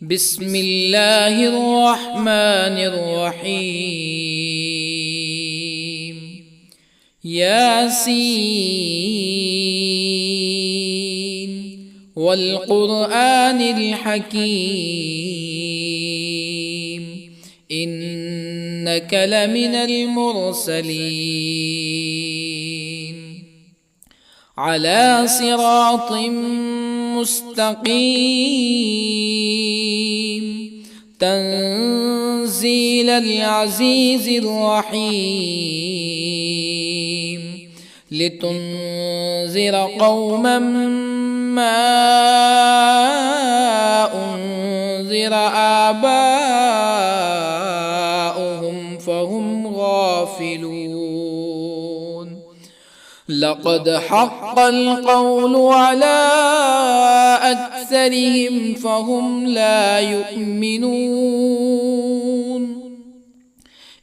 بسم الله الرحمن الرحيم. ياسين والقرآن الحكيم إنك لمن المرسلين على صراط مستقيم تنزيل العزيز الرحيم لتنذر قوما ما أنذر آباؤهم فهم غافلون. لقد حق القول على أكثرهم فهم لا يؤمنون.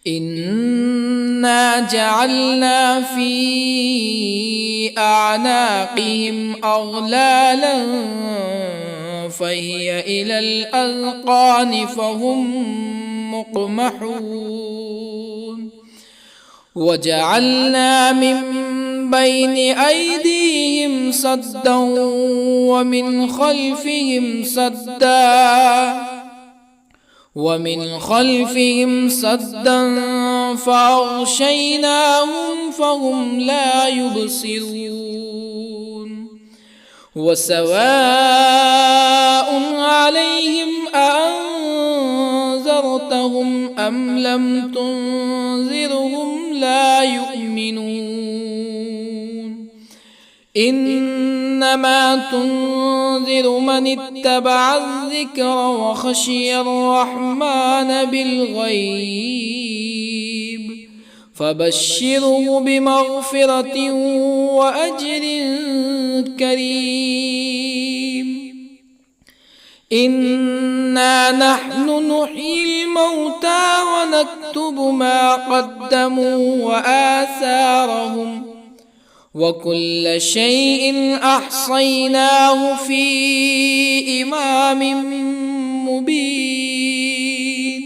إنا جعلنا في أعناقهم أغلالا فهي إلى الأذقان فهم مقمحون. وجعلنا من بين أيديهم سدا ومن خلفهم سدا فأغشيناهم فهم لا يبصرون. وسواء عليهم أأنذرتهم أم لم تنذرهم لا يؤمنون. إنما تنذر من اتبع الذكر وخشي الرحمن بالغيب فبشره بمغفرة وأجر كريم. إنا نحن نحيي الموتى ونكتب ما قدموا وآثارهم وكل شيء أحصيناه في إمام مبين.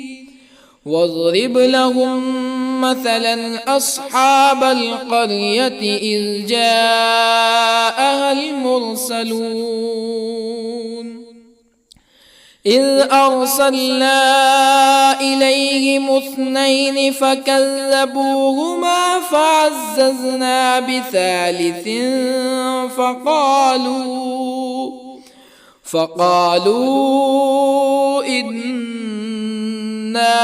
واضرب لهم مثلا أصحاب القرية إذ جاءها المرسلون إذ أرسلنا إليهم اثنين فكذبوهما فعززنا بثالث فقالوا إنا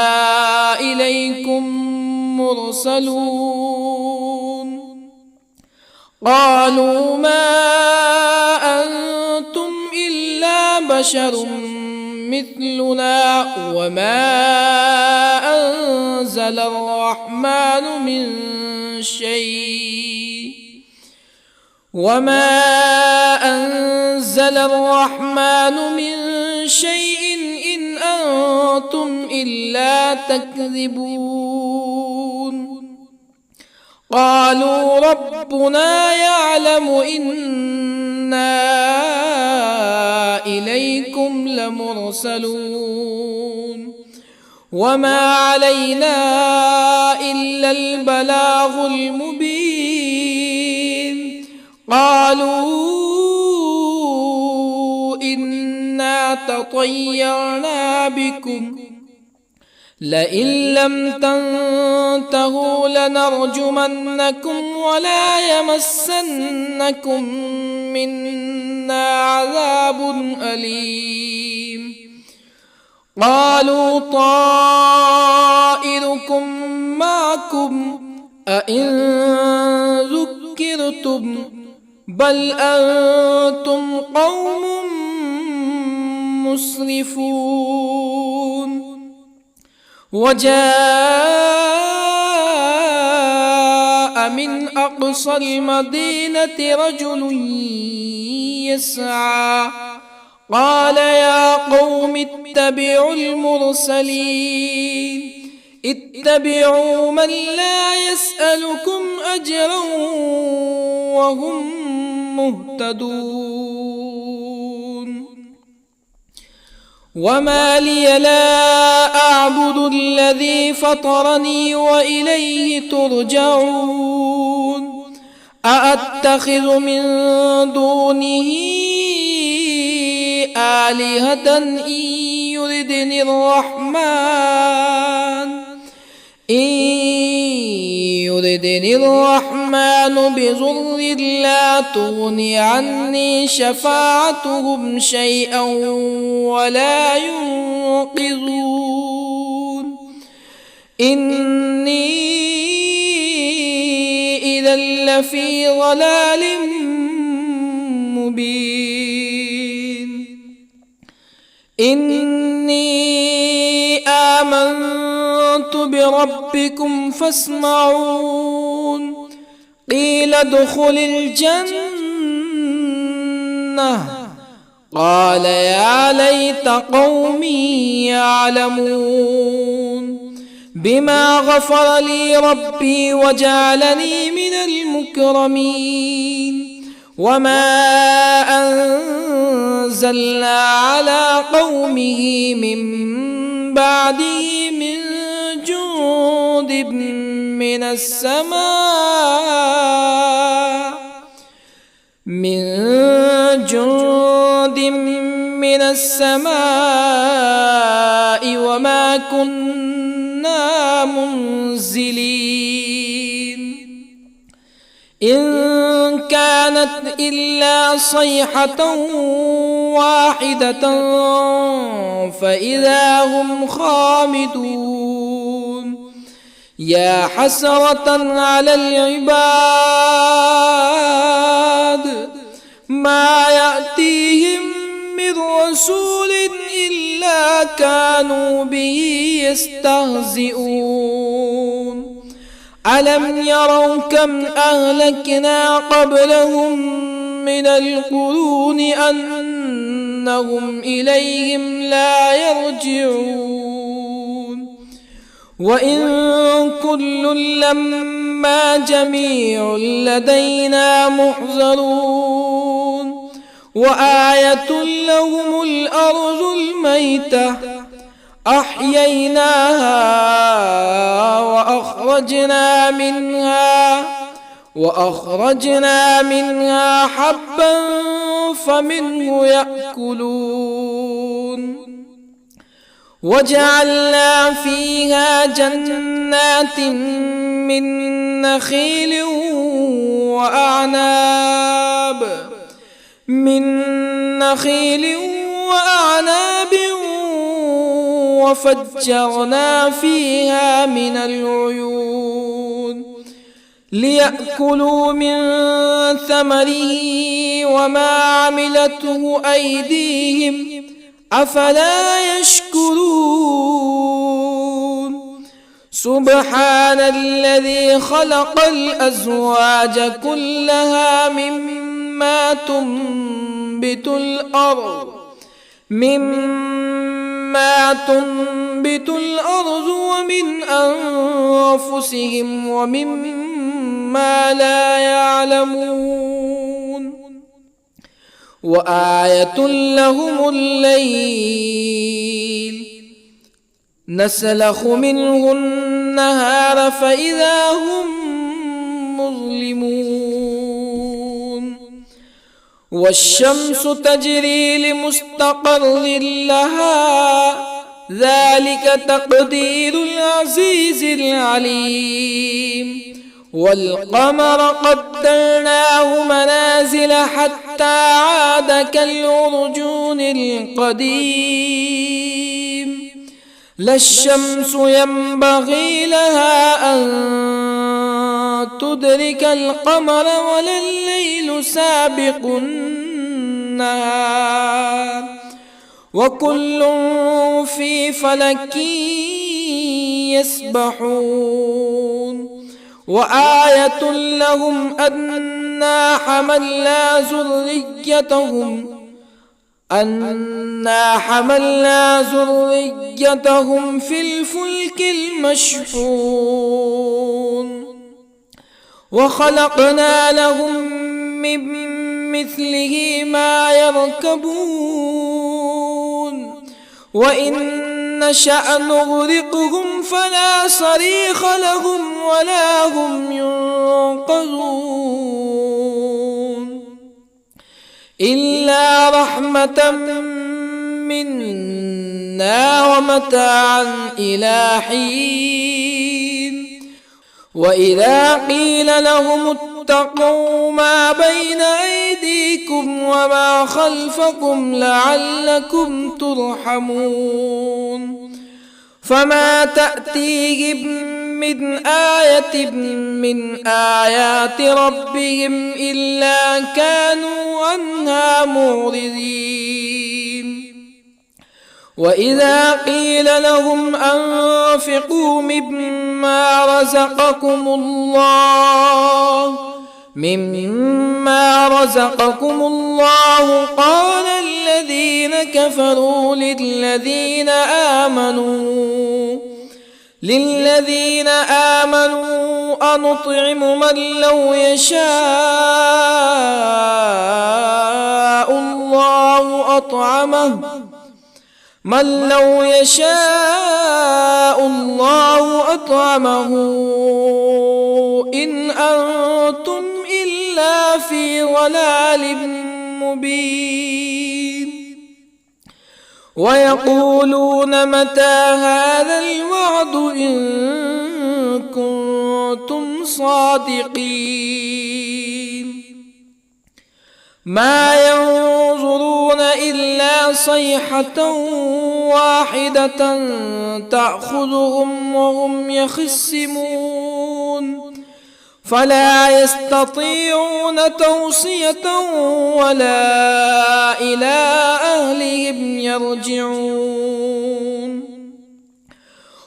إليكم مرسلون. قالوا ما أنتم إلا بشر مثلنا وما أنزل الرحمن من شيء إن أنتم إلا تكذبون. قالوا ربنا يعلم إنا إليكم لمرسلون وما علينا إلا البلاغ المبين. قالوا إنا تطيرنا بكم لئن لم تنتهوا لنرجمنكم ولا يمسنكم منا عذاب أليم. قالوا طائركم معكم أئن ذكرتم بل أنتم قوم مسرفون. وجاء من أقصى المدينة رجل يسعى قال يا قوم اتبعوا المرسلين اتبعوا من لا يسألكم أجرا وهم مهتدون. وما لي لا أعبد الذي فطرني وإليه ترجعون أأتخذ من دونه آلهة يردني الرحمن بضر لا تغن عني شفاعتهم شيئا ولا ينقذون إني إذا لفي ضلال مبين إني آمنت بربكم فاسمعون قيل ادخل الجنة قال يا ليت قومي يعلمون بما غفر لي ربي وجعلني من المكرمين وما أنزلنا على قومه من بعده من جند من السماء وما كنا منزلين إن كانت إلا صيحة واحدة فإذا هم خامدون يا حسرة على العباد ما يأتيهم من رسول إلا كانوا به يستهزئون ألم يروا كم أهلكنا قبلهم من القرون أنهم إليهم لا يرجعون وإن كل لما جميع لدينا محضرون وآية لهم الأرض الميتة أحييناها وأخرجنا منها حبا فمنه يأكلون وجعلنا فيها جنات من نخيل وأعناب وفجرنا فيها من العيون ليأكلوا من ثمره وما عملته أيديهم أفلا يشكرون سبحان الذي خلق الأزواج كلها مما تنبت الأرض ومن أنفسهم ومما لا يعلمون وآية لهم الليل نسلخ منه النهار فإذا هم مظلمون والشمس تجري لمستقر لها ذلك تقدير العزيز العليم والقمر قدرناه منازل حتى عاد كالعرجون القديم لا الشمس ينبغي لها أن تدرك القمر ولا الليل سابق النهار وكل في فلك يسبحون وآية لهم أنا حملنا ذريتهم في الفلك المشحون وخلقنا لهم من مثله ما يركبون وإن نشأ نغرقهم فلا صريخ لهم ولا هم ينقذون إلا رحمة منا ومتاعا إلى حين وإذا قيل لهم اتقوا ما بين أيديكم وما خلفكم لعلكم ترحمون فما تأتيهم من آية من آيات ربهم إلا كانوا عنها معرضين وإذا قيل لهم أنفقوا مما رزقكم الله قال الذين كفروا للذين آمنوا أنطعم من لو يشاء الله أطعمه إن أنتم إلا في ضلال مبين ويقولون متى هذا الوعد إن كنتم صادقين ما ينظرون إلا صيحة واحدة تأخذهم وهم يخصمون فلا يستطيعون توصية ولا إلى أهلهم يرجعون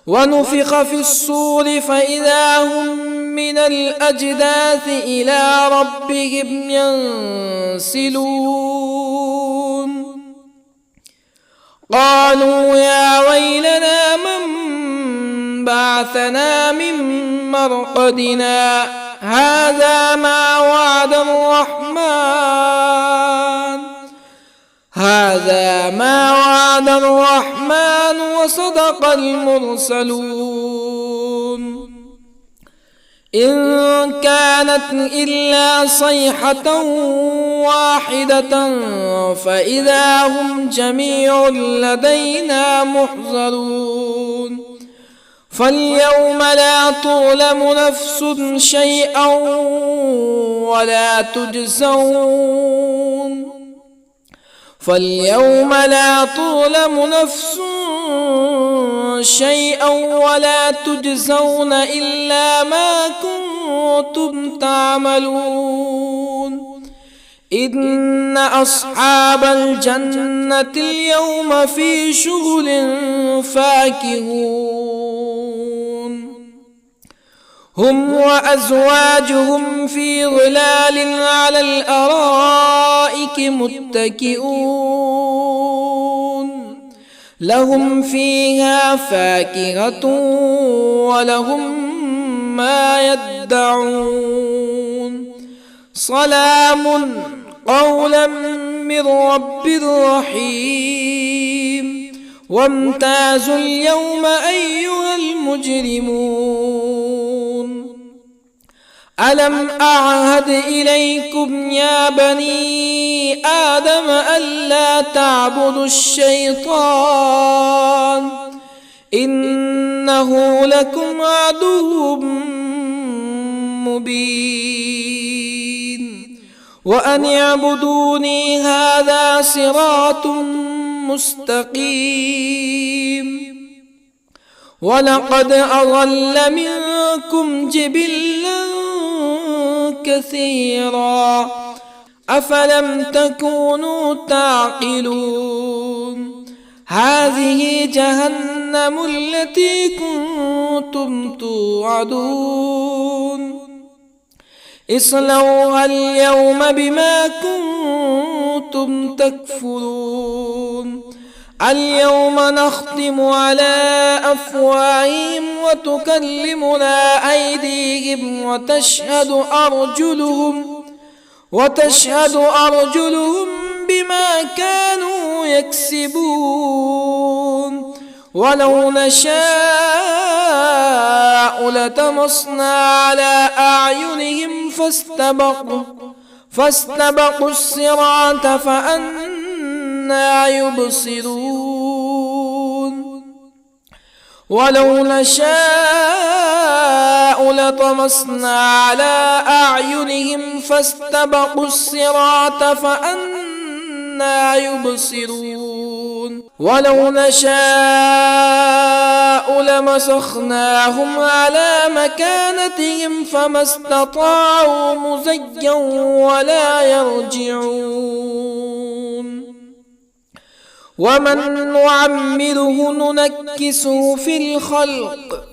ونفخ في الصور فإذا هم من الأجداث إلى ربهم ينسلون قالوا يا ويلنا من بعثنا من مرقدنا هذا ما وعد الرحمن وصدق المرسلون إن كانت إلا صيحة واحدة فإذا هم جميع لدينا محضرون فاليوم لا تظلم نفس شيئا ولا تجزون إلا ما كنتم تعملون إن أصحاب الجنة اليوم في شغل فاكهون هم وأزواجهم في ظلال على الأرائك متكئون لهم فيها فاكهة ولهم ما يدعون سلام قولا من رب رحيم وامتازوا اليوم أيها المجرمون ألم أعهد إليكم يا بني آدم ألا تعبدوا الشيطان إنه لكم عدو مبين وأن اعبدوني هذا صراط مستقيم ولقد أضل منكم جبلا كثيرا أفلم تكونوا تعقلون هذه جهنم التي كنتم توعدون اصلوها اليوم بما كنتم تكفرون اليوم نختم على أفواههم وتكلمنا أيديهم وتشهد أرجلهم بما كانوا يكسبون ولو نشاء لطمسنا على أعينهم فاستبقوا الصراط فأنى يبصرون ولو نشاء لطمسنا على أعينهم فاستبقوا الصراط فأنى يبصرون ولو نشاء لمسخناهم على مكانتهم فما استطاعوا مزيا ولا يرجعون ومن نعمره ننكسه في الخلق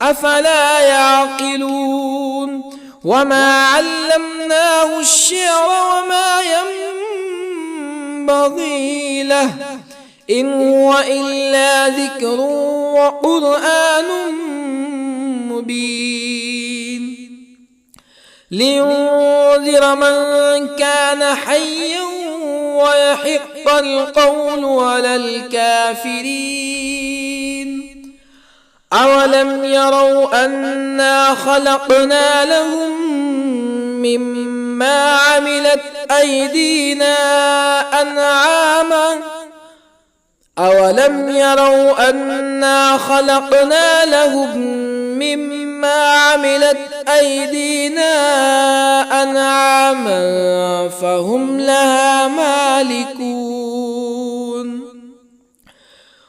أفلا يعقلون وما علمناه الشعر وما ينبغي له إن هو إلا ذكر وقرآن مبين لينذر من كان حيا ويحق القول على الكافرين أولم يروا أنا خلقنا لهم مما عملت أيدينا أنعاما أولم يروا أنا خلقنا لهم مما عملت أيدينا أنعاما فهم لها مالكون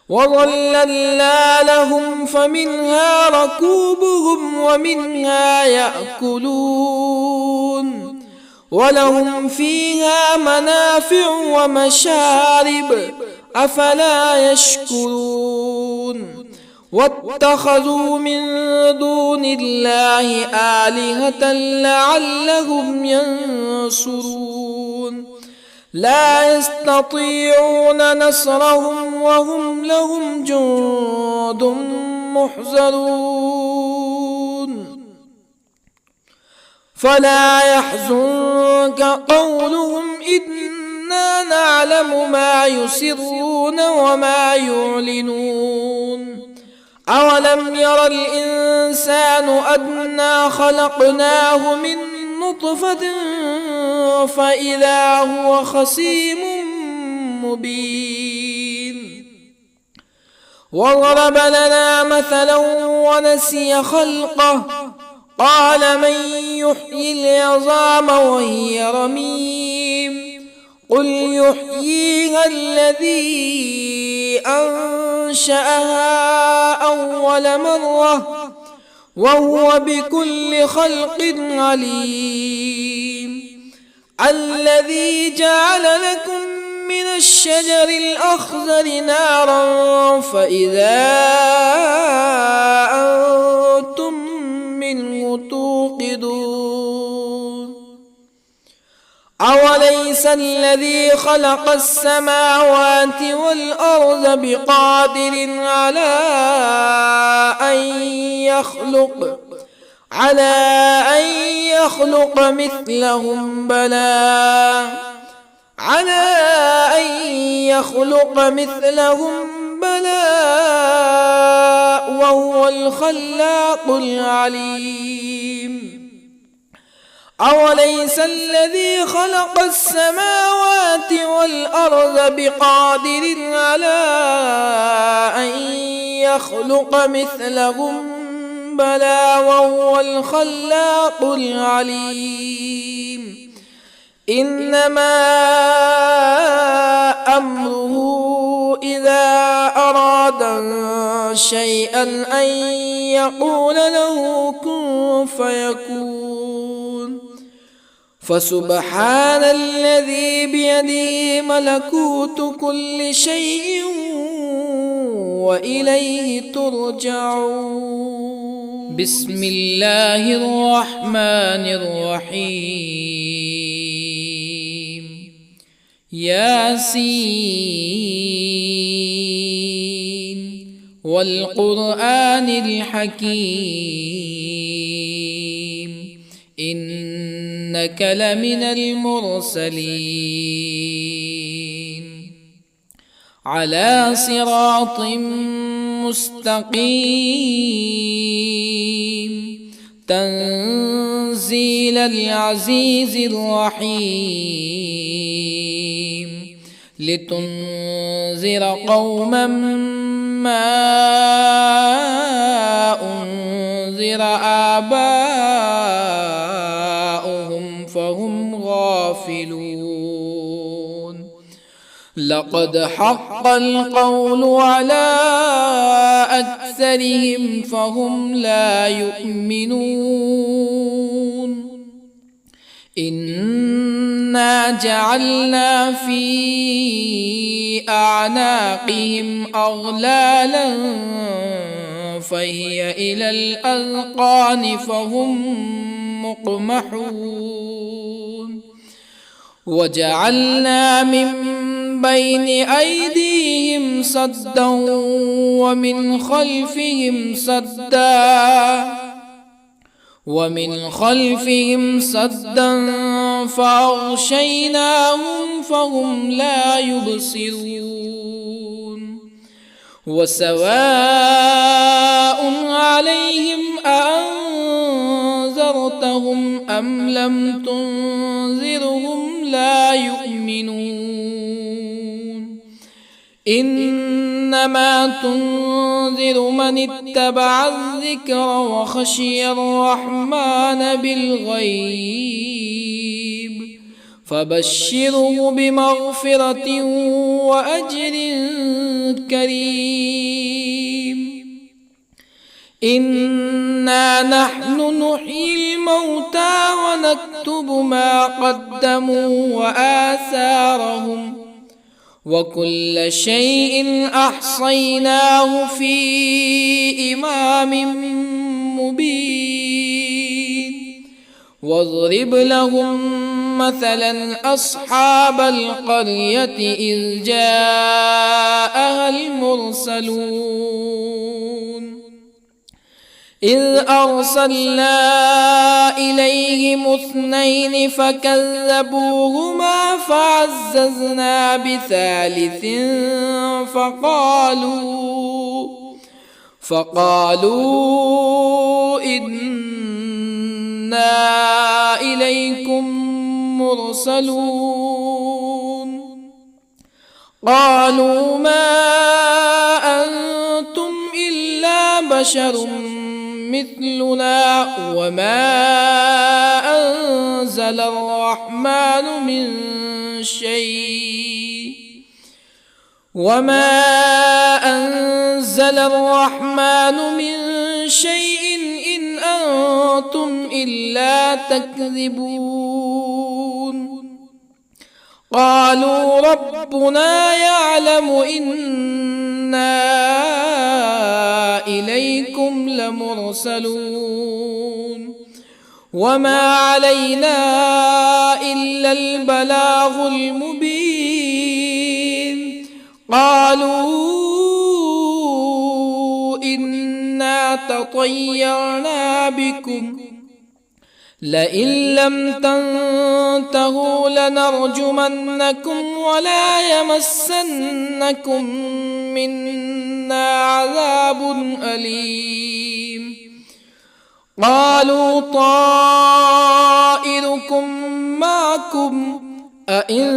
وظللنا لهم فمنها ركوبهم ومنها يأكلون ولهم فيها منافع ومشارب أفلا يشكرون واتخذوا من دون الله آلهة لعلهم ينصرون لا يستطيعون نصرهم وهم لهم جند محضرون فلا يحزنك قولهم إنا نعلم ما يسرون وما يعلنون أولم ير الإنسان أنا خلقناه من نطفة فإذا هو خصيم مبين وضرب لنا مثلا ونسي خلقه قال من يحيي العظام وهي رميم قل يحييها الذي أنشأها أول مرة وهو بكل خلق عليم الذي جعل لكم من الشجر الأخضر نارا فإذا أنتم منه توقدون أوليس الذي خلق السماوات والأرض بقادر على أن يخلق مثلهم بلى وهو الخلاق العليم أوليس الذي خلق السماوات والأرض بقادر على أن يخلق مثلهم بلى وهو الخلاق العليم إنما أمره إذا أراد شيئا أن يقول له كن فيكون فسبحان الذي بيده ملكوت كل شيء وإليه ترجعون بسم الله الرحمن الرحيم ياسين والقرآن الحكيم إنك لمن المرسلين على صراط مستقيم تنزيل العزيز الرحيم لتنذر قوما ما أنذر آباؤهم فهم غافلون لقد حق القول على أكثرهم فهم لا يؤمنون إنا جعلنا في أعناقهم أغلالا فهي إلى الأذقان فهم مقمحون وجعلنا من بين أيديهم سدا ومن خلفهم سدا فأغشيناهم فهم لا يبصرون وسواء عليهم أأنذرتهم أم لم تنذرهم لا يؤمنون إنما تنذر من اتبع الذكر وخشي الرحمن بالغيب فبشره بمغفرة وأجر كريم إنا نحن نحيي الموتى ونكتب ما قدموا وآثارهم وكل شيء أحصيناه في إمام مبين واضرب لهم مثلا أصحاب القرية إذ جاءها المرسلون إذ أرسلنا إليهم اثنين فكذبوهما فعززنا بثالث فقالوا إنا إليكم مرسلون قالوا ما أنتم إلا بشر مثلنا وما أنزل الرحمن من شيء إن أنتم إلا تكذبون قالوا ربنا يعلم إنا إليكم لمرسلون وما علينا إلا البلاغ المبين قالوا إنا تطيرنا بكم لئن لم تنتهوا لنرجمنكم ولا يمسنكم منا عذاب أليم قالوا طائركم معكم أئن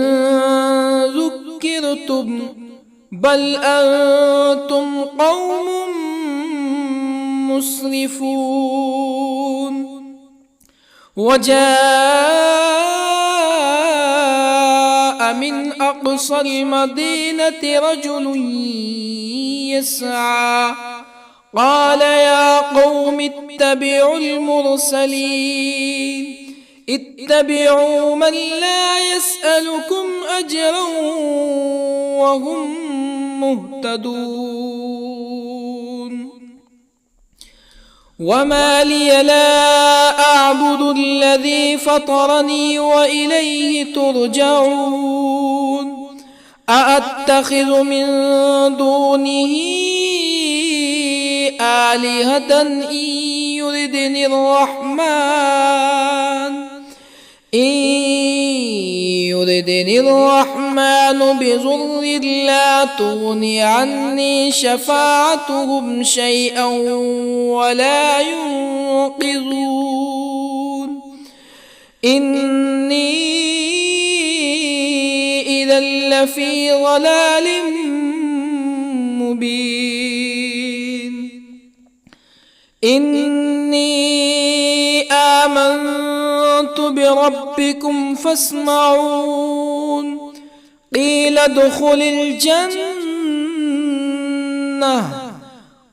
ذكرتم بل أنتم قوم مسرفون وجاء من أقصى المدينة رجل يسعى قال يا قوم اتبعوا المرسلين اتبعوا من لا يسألكم أجرا وهم مهتدون وما لي لا أعبد الذي فطرني وإليه ترجعون أأتخذ من دونه آلهة إن يردني الرحمن بضر لا تغني عني شفاعتهم شيئا ولا ينقذون إني إذا لفي ضلال مبين إني آمنت بربكم فاسمعون قيل ادخل الجنة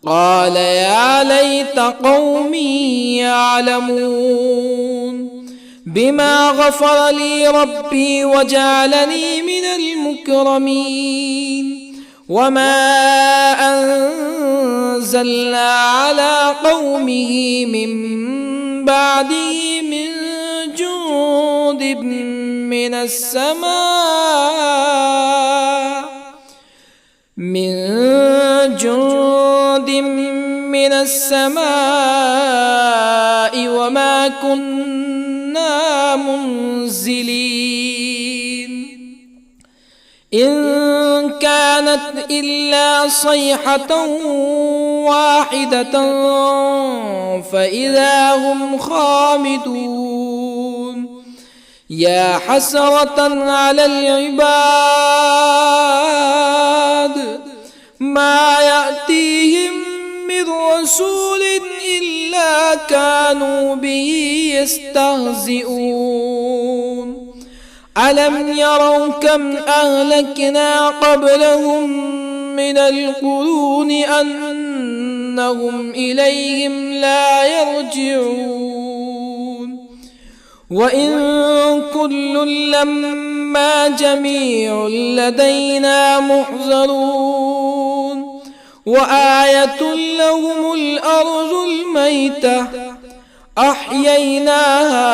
قال يا ليت قومي يعلمون بما غفر لي ربي وجعلني من المكرمين وما أنزلنا على قومه من بعده من جند من السماء وما كنا منزلين إن كانت إلا صيحة واحدة فإذا هم خامدون يا حسرة على العباد ما يأتيهم من رسول إلا كانوا به يستهزئون ألم يروا كم أهلكنا قبلهم من القرون أنهم إليهم لا يرجعون وإن كل لما جميع لدينا محضرون وآية لهم الأرض الميتة أحييناها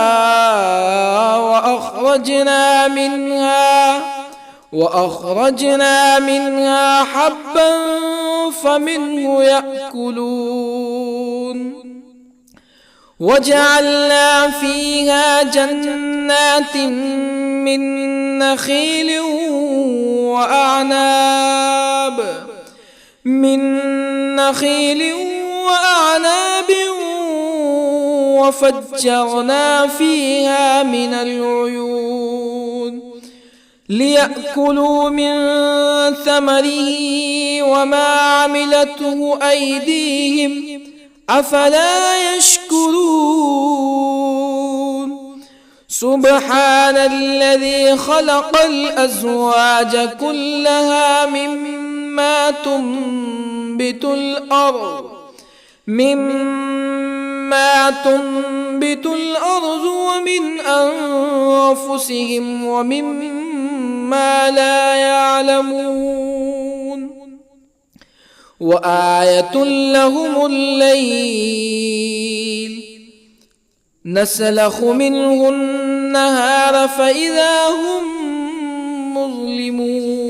وأخرجنا منها حبا فمنه يأكلون وجعلنا فيها جنات من نخيل وأعناب وفجرنا فيها من العيون ليأكلوا من ثمره وما عملته أيديهم أفلا يشكرون سبحان الذي خلق الأزواج كلها مما تنبت الأرض ومن أنفسهم ومما لا يعلمون وآية لهم الليل نسلخ منه النهار فإذا هم مظلمون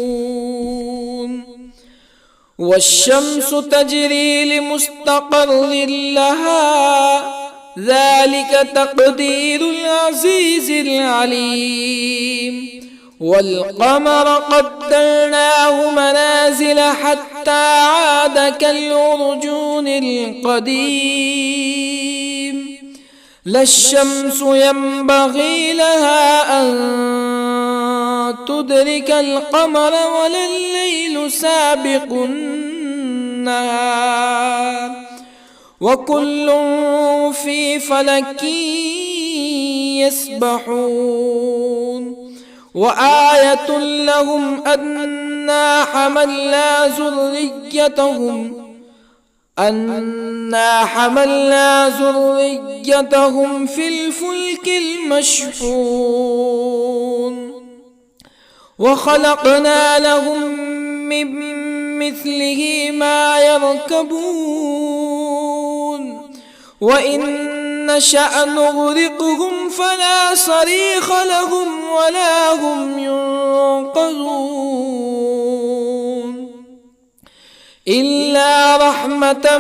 والشمس تجري لمستقر لها ذلك تقدير العزيز العليم والقمر قدرناه منازل حتى عاد كالعرجون القديم لا الشمس ينبغي لها أن تدرك القمر ولا الليل سابق النهار وكل في فلك يسبحون وآية لهم أنا حملنا ذريتهم في الفلك المشحون وخلقنا لهم من مثله ما يركبون وإن نشأ نغرقهم فلا صريخ لهم ولا هم ينقذون إلا رحمة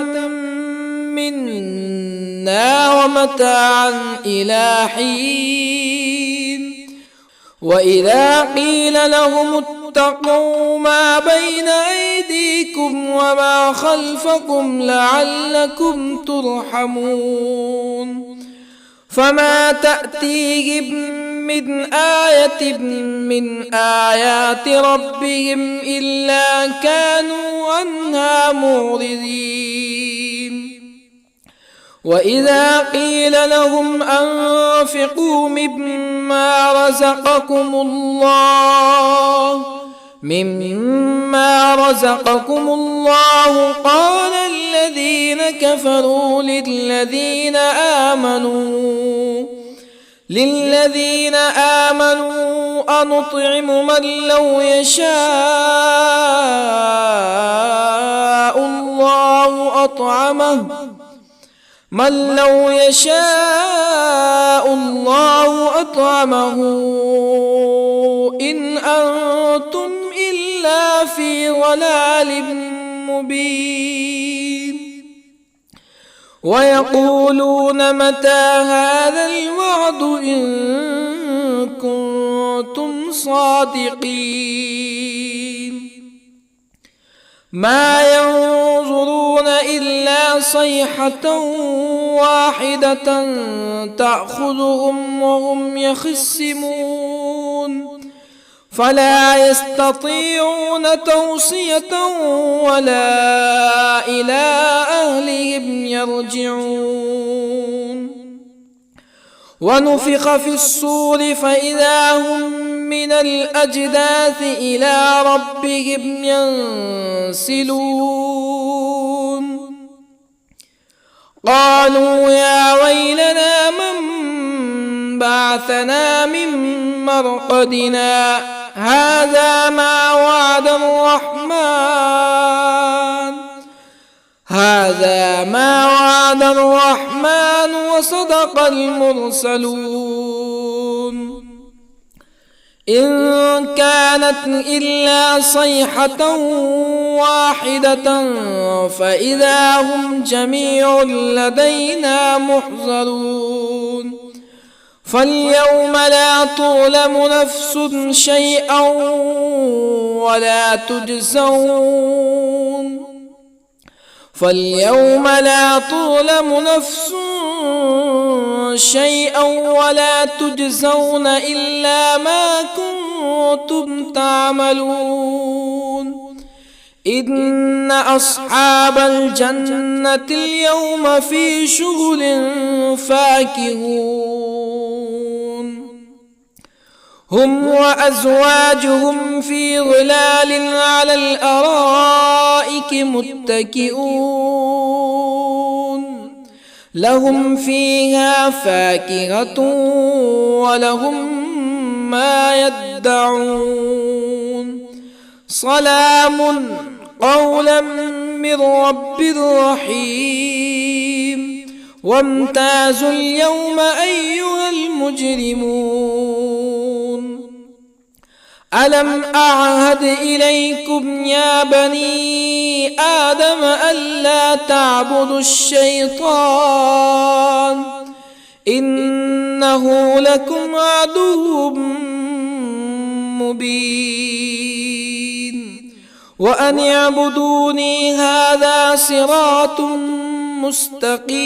منا ومتاعا إلى حين وإذا قيل لهم اتقوا ما بين أيديكم وما خلفكم لعلكم ترحمون فما تأتيهم من آية من آيات ربهم إلا كانوا عنها معرضين وإذا قيل لهم أنفقوا مما رزقكم الله قال الذين كفروا للذين آمنوا أنطعم من لو يشاء الله أطعمه إن أنتم إلا في ضلال مبين ويقولون متى هذا الوعد إن كنتم صادقين ما ينظرون إلا صيحة واحدة تأخذهم وهم يخصمون فلا يستطيعون توصية ولا إلى أهلهم يرجعون ونفخ في الصور فإذا هم من الأجداث إلى ربهم ينسلون قالوا يا ويلنا من بعثنا من مرقدنا هذا ما وعد الرحمن وصدق المرسلون إن كانت إلا صيحة واحدة فإذا هم جميع لدينا محضرون فاليوم لا تظلم نفس شيئا ولا تجزون إلا ما كنتم تعملون إن أصحاب الجنة اليوم في شغل فاكهون هم وأزواجهم في ظلال على الأرائك متكئون لهم فيها فاكهة ولهم ما يدعون سلام قولا من رب رحيم وامتازوا اليوم أيها المجرمون ألم أعهد إليكم يا بني آدم ألا تعبدوا الشيطان إنه لكم عدو مبين وأن اعبدوني هذا صراط مستقيم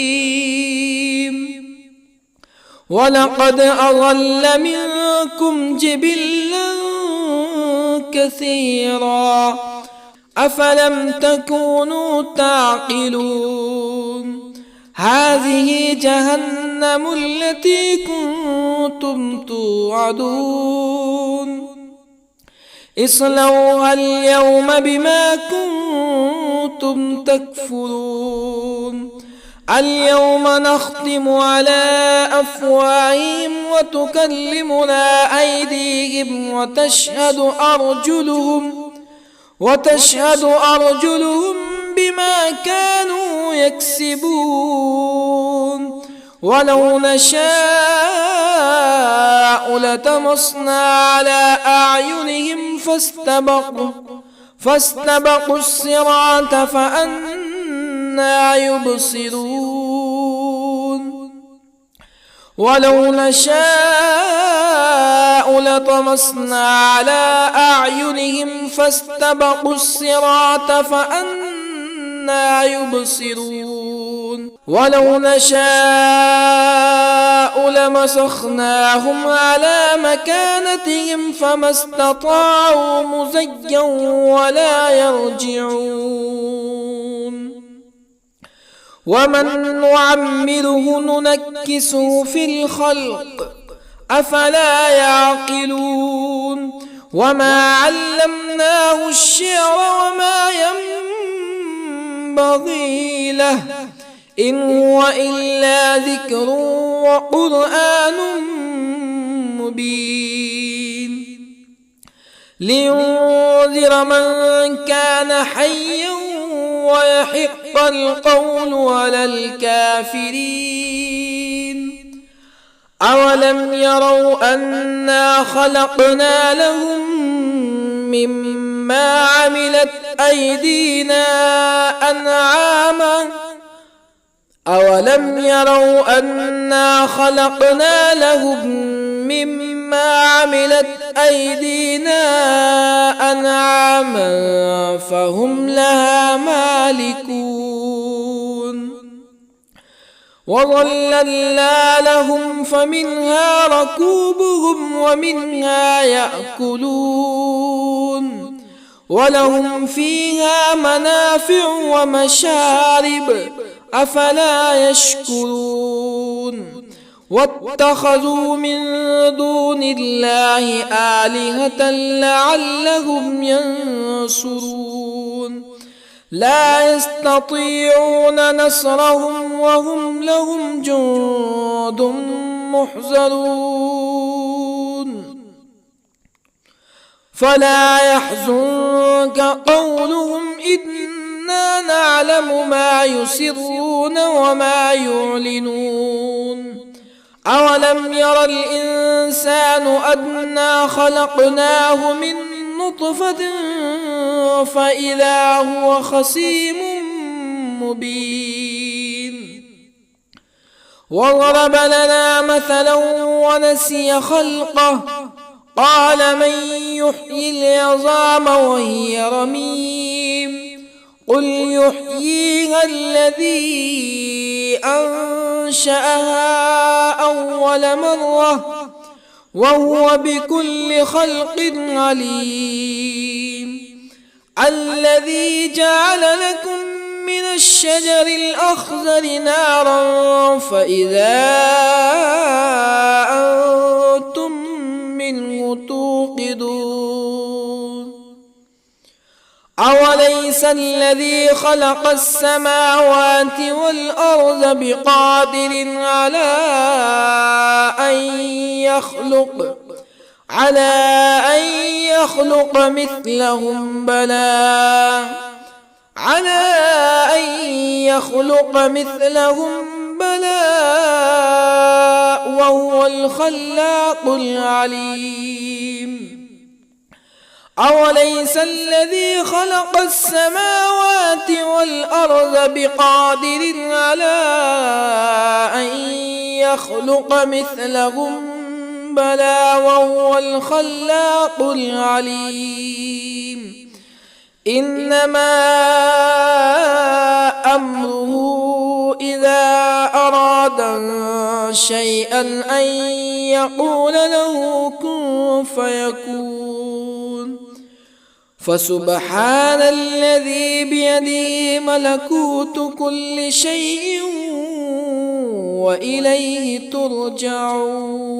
ولقد أضل منكم جبلا كثيرا أفلم تكونوا تعقلون هذه جهنم التي كنتم توعدون اصلوها اليوم بما كنتم تكفرون اليوم نختم على أفواههم وتكلمنا أيديهم وتشهد أرجلهم بما كانوا يكسبون ولو نشاء لطمسنا على أعينهم فاستبقوا الصراط فأنى يبصرون ولو نشاء لطمسنا على أعينهم فاستبقوا الصراط فأنى يبصرون ولو نشاء لمسخناهم على مكانتهم فما استطاعوا مزيا ولا يرجعون ومن نعمره ننكسه في الخلق أفلا يعقلون وما علمناه الشعر وما ينبغي له إن هو إلا ذكر وقرآن مبين لينذر من كان حيا ويحق القول على الكافرين أولم يروا أنا خلقنا لهم مما عملت أيدينا أنعاما أولم يروا أنا خلقنا لهم مما عملت أيدينا أنعاما فهم لها مالكون وظللنا لهم فمنها ركوبهم ومنها يأكلون ولهم فيها منافع ومشارب أفلا يشكرون واتخذوا من دون الله آلهة لعلهم ينصرون لا يستطيعون نصرهم وهم لهم جند محضرون فلا يحزنك قولهم إنا نعلم ما يسرون وما يعلنون أولم ير الإنسان أنا خلقناه من نطفة فإذا هو خصيم مبين وضرب لنا مثلا ونسي خلقه قال من يحيي العظام وهي رميم قل يحييها الذي أنشأها أول مرة وهو بكل خلق عليم الذي جعل لكم من الشجر الأخضر نارا فإذا أنتم منه توقدون أوليس الذي خلق السماوات والأرض بقادر على أن يخلق مثلهم بلى وهو الخلاق العليم أوليس الذي خلق السماوات والأرض بقادر على أن يخلق مثلهم بلى وهو الخلاق العليم إنما أمره إذا أراد شيئا أن يقول له كن فيكون فسبحان الذي بيده ملكوت كل شيء وإليه ترجعون